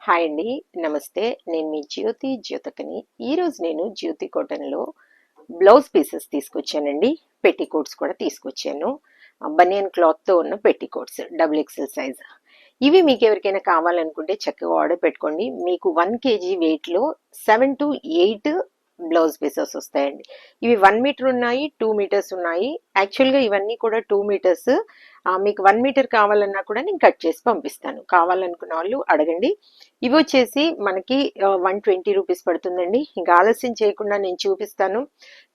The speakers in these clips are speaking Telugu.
హాయ్ అండి. నమస్తే. నేను మీ జ్యోతకని. ఈరోజు నేను జ్యోతి కాటన్‌లో బ్లౌజ్ పీసెస్ తీసుకొచ్చానండి. పెట్టికోట్స్ కూడా తీసుకొచ్చాను. బనియన్ క్లాత్‌తో ఉన్న పెట్టికోట్స్ డబుల్ ఎక్సెల్ సైజ్. ఇవి మీకు ఎవరికైనా కావాలనుకుంటే చక్కగా ఆర్డర్ పెట్టుకోండి. మీకు 1 కేజీ వెయిట్‌లో 7-8 బ్లౌజ్ పీసెస్ వస్తాయండి. ఇవి 1 మీటర్ ఉన్నాయి, 2 మీటర్స్ ఉన్నాయి. యాక్చువల్‌గా ఇవన్నీ కూడా 2 మీటర్స్. మీకు 1 మీటర్ కావాలన్నా కూడా నేను కట్ చేసి పంపిస్తాను. కావాలనుకున్న వాళ్ళు అడగండి. ఇవి వచ్చేసి మనకి 120 రూపీస్ పడుతుందండి. ఇంకా ఆలస్యం చేయకుండా నేను చూపిస్తాను.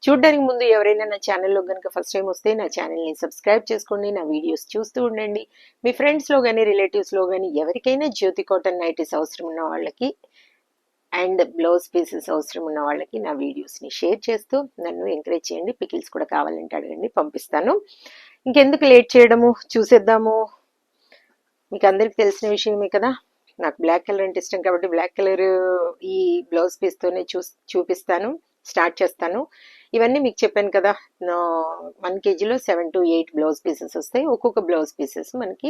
చూడడానికి ముందు ఎవరైనా నా ఛానల్లో కనుక ఫస్ట్ టైం వస్తే నా ఛానల్ని సబ్స్క్రైబ్ చేసుకోండి. నా వీడియోస్ చూస్తూ ఉండండి. మీ ఫ్రెండ్స్లో కానీ రిలేటివ్స్లో కానీ ఎవరికైనా జ్యోతి కాటన్ నైటీస్ అవసరం ఉన్న వాళ్ళకి అండ్ బ్లౌజ్ పీసెస్ అవసరం ఉన్న వాళ్ళకి నా వీడియోస్ని షేర్ చేస్తూ నన్ను ఎంకరేజ్ చేయండి. పికిల్స్ కూడా కావాలంటే అడగండి, పంపిస్తాను. ఇంకెందుకు లేట్ చేయడము, చూసేద్దాము. మీకు అందరికి తెలిసిన విషయమే కదా, నాకు బ్లాక్ కలర్ అంటే ఇష్టం కాబట్టి బ్లాక్ కలర్ ఈ బ్లౌజ్ పీస్తోనే చూపిస్తాను, స్టార్ట్ చేస్తాను. ఇవన్నీ మీకు చెప్పాను కదా, 1 కేజీలో 7-8 బ్లౌజ్ పీసెస్ వస్తాయి. ఒక్కొక్క బ్లౌజ్ పీస్ మనకి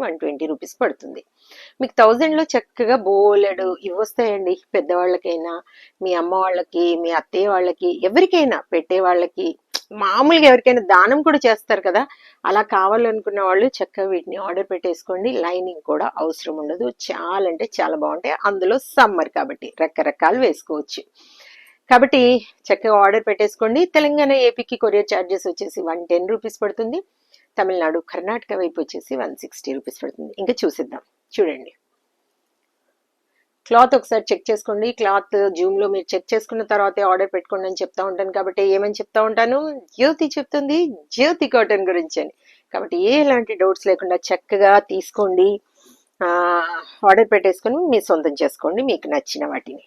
120 రూపీస్ పడుతుంది. మీకు 1000లో చక్కగా బోలెడు ఇవి వస్తాయండి. పెద్దవాళ్ళకైనా, మీ అమ్మ వాళ్ళకి, మీ అత్తయ్య వాళ్ళకి, ఎవరికైనా పెట్టే వాళ్ళకి, మామూలుగా ఎవరికైనా దానం కూడా చేస్తారు కదా, అలా కావాలనుకున్న వాళ్ళు చక్కగా వీటిని ఆర్డర్ పెట్టేసుకోండి. లైనింగ్ కూడా అవసరం ఉండదు. చాలా అంటే చాలా బాగుంటాయి. అందులో సమ్మర్ కాబట్టి రకరకాలు వేసుకోవచ్చు. కాబట్టి చక్కగా ఆర్డర్ పెట్టేసుకోండి. తెలంగాణ, ఏపీకి కొరియర్ ఛార్జెస్ వచ్చేసి 110 రూపీస్ పడుతుంది. తమిళనాడు, కర్ణాటక వైపు వచ్చేసి 160 రూపీస్ పడుతుంది. ఇంకా చూసిద్దాం. చూడండి, క్లాత్ ఒకసారి చెక్ చేసుకోండి. క్లాత్ జూమ్లో మీరు చెక్ చేసుకున్న తర్వాతే ఆర్డర్ పెట్టుకోండి అని చెప్తా ఉంటాను. కాబట్టి ఏమని చెప్తా ఉంటాను, జ్యోతి చెప్తుంది జ్యోతి కాటన్ గురించి అని. కాబట్టి ఎలాంటి డౌట్స్ లేకుండా చక్కగా తీసుకోండి, ఆర్డర్ పెట్టేసుకొని మీ సొంతం చేసుకోండి మీకు నచ్చిన వాటిని.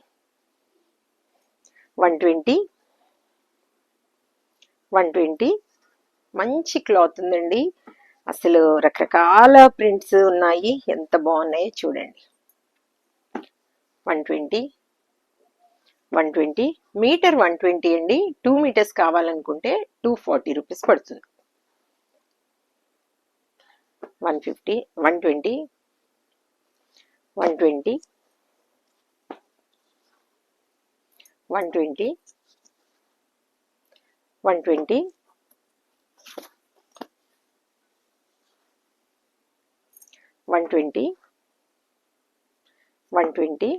120 మంచి క్లాత్ ఉందండి. అసలు రకరకాల ప్రింట్స్ ఉన్నాయి, ఎంత బాగున్నాయో చూడండి. 120 మీటర్ 120 అండి. 2 మీటర్స్ కావాలనుకుంటే 240 రూపీస్ పడుతుంది. 150 120 120 120 120 120 120.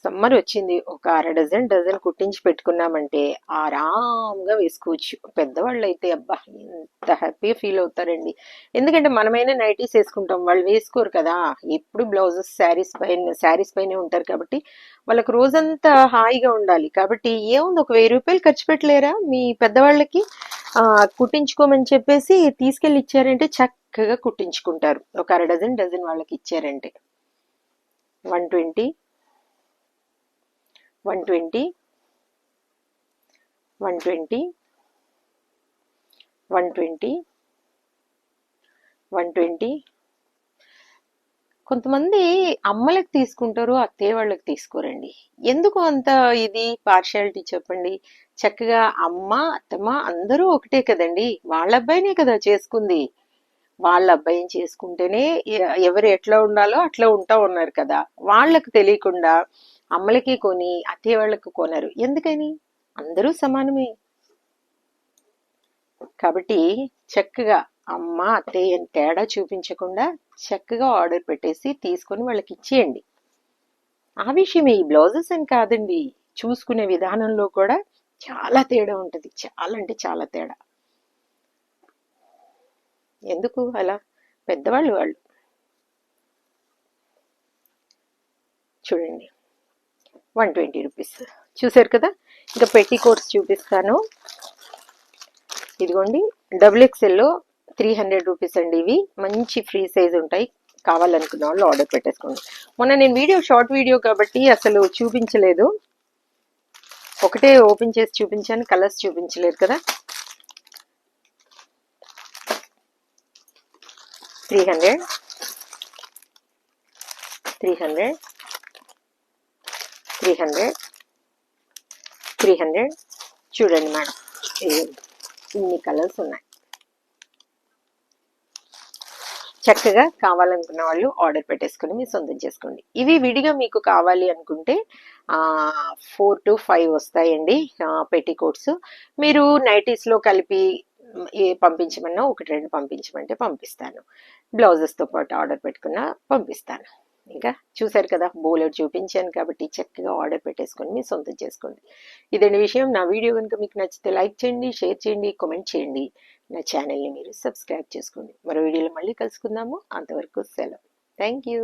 సమ్మర్ వచ్చింది, ఒక డజన్ కుట్టించి పెట్టుకున్నామంటే ఆరాంగా వేసుకోవచ్చు. పెద్దవాళ్ళు అయితే అబ్బా ఎంత హ్యాపీగా ఫీల్ అవుతారండి. ఎందుకంటే మనమైనా నైటీస్ వేసుకుంటాం, వాళ్ళు వేసుకోరు కదా. ఎప్పుడు బ్లౌజెస్ శారీస్ పైనే ఉంటారు కాబట్టి వాళ్ళకు రోజంతా హాయిగా ఉండాలి. కాబట్టి ఏముంది, ఒక 1000 రూపాయలు ఖర్చు పెట్టలేరా మీ పెద్దవాళ్ళకి? కుట్టించుకోమని చెప్పేసి తీసుకెళ్ళి ఇచ్చారంటే చక్కగా కుట్టించుకుంటారు. ఒక డజన్ వాళ్ళకి ఇచ్చారంటే. 120 120 120 120 120. కొంతమంది అమ్మలకు తీసుకుంటారు, అత్తయ్య వాళ్ళకి తీసుకోరండి. ఎందుకు అంత ఇది పార్షియాలిటీ చెప్పండి? చక్కగా అమ్మ, అత్తమ్మ అందరూ ఒకటే కదండి. వాళ్ళ అబ్బాయినే కదా చేసుకుంది. వాళ్ళ అబ్బాయిని చేసుకుంటేనే ఎవరు ఎట్లా ఉండాలో అట్లా ఉంటా ఉన్నారు కదా. వాళ్ళకు తెలియకుండా అమ్మలకి కొని అత్తయ్య వాళ్ళకు కొనరు. ఎందుకని? అందరూ సమానమే. కాబట్టి చక్కగా అమ్మ, అత్తయ్య అని తేడా చూపించకుండా చక్కగా ఆర్డర్ పెట్టేసి తీసుకొని వాళ్ళకి ఇచ్చేయండి. ఆ విషయమే, ఈ బ్లౌజెస్ అని కాదండి, చూసుకునే విధానంలో కూడా చాలా తేడా ఉంటుంది. చాలా అంటే చాలా తేడా. ఎందుకు అలా? పెద్దవాళ్ళు వాళ్ళు. చూడండి, 120 రూపీస్ చూసారు కదా. ఇంకా పెట్టికోట్స్ చూపిస్తాను. ఇదిగోండి, డబుల్ ఎక్స్ఎల్లో 300 రూపీస్ అండి. ఇవి మంచి ఫ్రీ సైజ్ ఉంటాయి. కావాలనుకున్న వాళ్ళు ఆర్డర్ పెట్టేసుకోండి. మొన్న నేను షార్ట్ వీడియో కాబట్టి అసలు చూపించలేదు, ఒకటే ఓపెన్ చేసి చూపించాను, కలర్స్ చూపించలేదు కదా. 300 300 300 300. చూడండి మేడం, ఇన్ని కలర్స్ ఉన్నాయి. చక్కగా కావాలనుకున్న వాళ్ళు ఆర్డర్ పెట్టేసుకుని మీ సొంతం చేసుకోండి. ఇవి విడిగా మీకు కావాలి అనుకుంటే 4 to 5 వస్తాయండి పెట్టికోట్స్. మీరు నైటీస్లో కలిపి ఏ పంపించమన్నా 1-2 పంపించమంటే పంపిస్తాను. బ్లౌజెస్తో పాటు ఆర్డర్ పెట్టుకున్నా పంపిస్తాను. ఇంకా చూసారు కదా, బోలెడు చూపించాను కాబట్టి చక్కగా ఆర్డర్ పెట్టేసుకొని మీ సొంతం చేసుకోండి. ఇదండి విషయం. నా వీడియో కనుక మీకు నచ్చితే లైక్ చేయండి, షేర్ చేయండి, కామెంట్ చేయండి. నా ఛానల్ని మీరు సబ్స్క్రైబ్ చేసుకోండి. మరో వీడియోలో మళ్ళీ కలుసుకుందాము. అంతవరకు సెలవు. Thank you.